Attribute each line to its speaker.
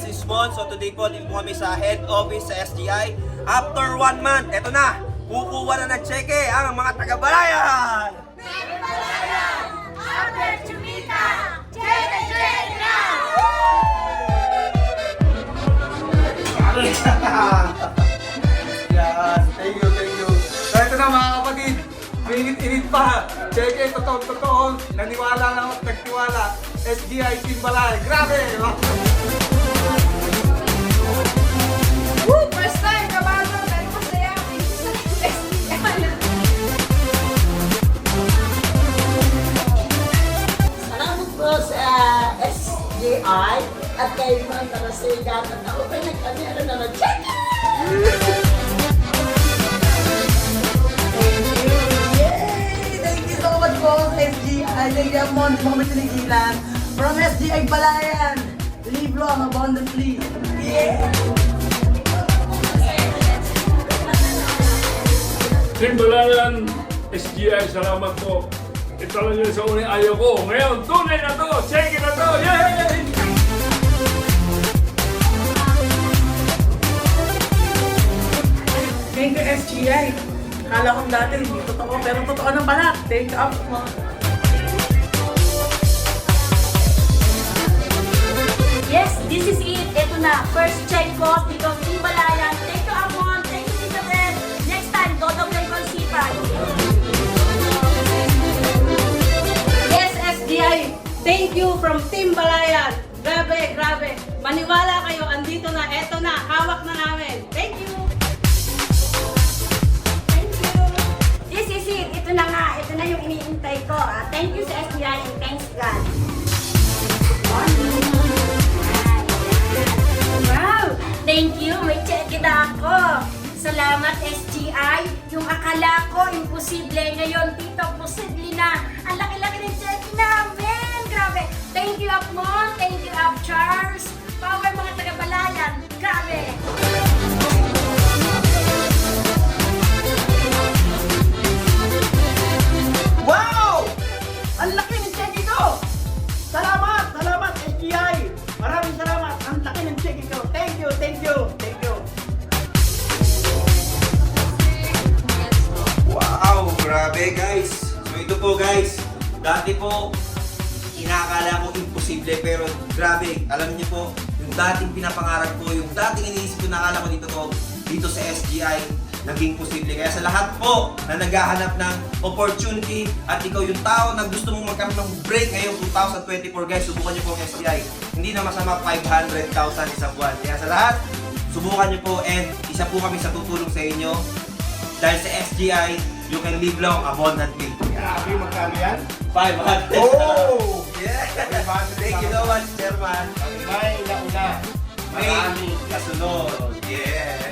Speaker 1: guys, it's Mon. So today po, din po kami sa head office sa SGI. After 1 month, eto na, kukuha na ng cheque ang mga taga-Balayan!
Speaker 2: After Chumita, check na!
Speaker 3: Yes, thank you. So ito na mga kapatid, init pa. Check it, totoo. Naniwala na ako, nagtiwala. SGI Team Balay, grabe!
Speaker 2: Woo! First time, kabalo, pero masaya.
Speaker 4: Salamat po sa SGI at kay Ma'am Tarasigan at na-open ang kamera na nag-check.
Speaker 5: Thank you so much po sa SGI. Thank you, Amon. Di mo kami tinigilan. From SGI Balayan, live long abundantly. Yeah!
Speaker 6: Team Balayan, SGI, salamat po. Ito lang yun sa unang ayaw ko. Ngayon, tunay na to! Check it na to! Yay!
Speaker 5: Thank you, SGI. Kala kong dati hindi totoo, pero totoo na pala. Thank you, Amon.
Speaker 2: Yes, this is it. Ito na. First check ko dito sa Himalayan. Thank you, Amon. Thank you, Tita Beth. Next time, dodong lang kong sipag.
Speaker 7: Yes, SGI. Thank you from Team Balayan. Grabe, grabe. Maniwala kayo, andito na, eto na, hawak na namin. Thank you.
Speaker 2: Thank you. This is it. Ito na nga. Ito na yung iniintay ko. Thank you sa SBI and thanks God. Wow! Thank you. May check na ako. Salamat SGI. Yung akala ko imposible ngayon, Tito, posible na. Ang laki-laki ng check namin. Grabe. Thank you, Apmon. Thank you, Up Charles. Power mga taga-Balayan. Grabe.
Speaker 5: Wow! Ang laki ng check ito! Salamat SGI! Maraming salamat! Ang laki ng check ito! Thank you!
Speaker 1: Wow, grabe guys. So ito po guys, dati po inakala ko imposible pero grabe, alam niyo po, yung dating pinapangarap ko, yung dating iniisip ko nakala ko dito sa SGI, naging posible. Kaya sa lahat po na naghahanap ng opportunity at ikaw yung tao na gusto mong magkaroon ng break ngayong 2024 guys, subukan niyo po ang SGI. Hindi na masama 500,000 isang buwan. Kaya sa lahat, subukan niyo po and isa po kami sa tutulong sa inyo. Dahil sa SGI, you can live long abundantly.
Speaker 3: Grabe, magkano yan?
Speaker 1: 500.
Speaker 3: Oh!
Speaker 1: Yeah! Thank you so much, Chairman.
Speaker 3: May nauna.
Speaker 1: May kasunod. Yeah!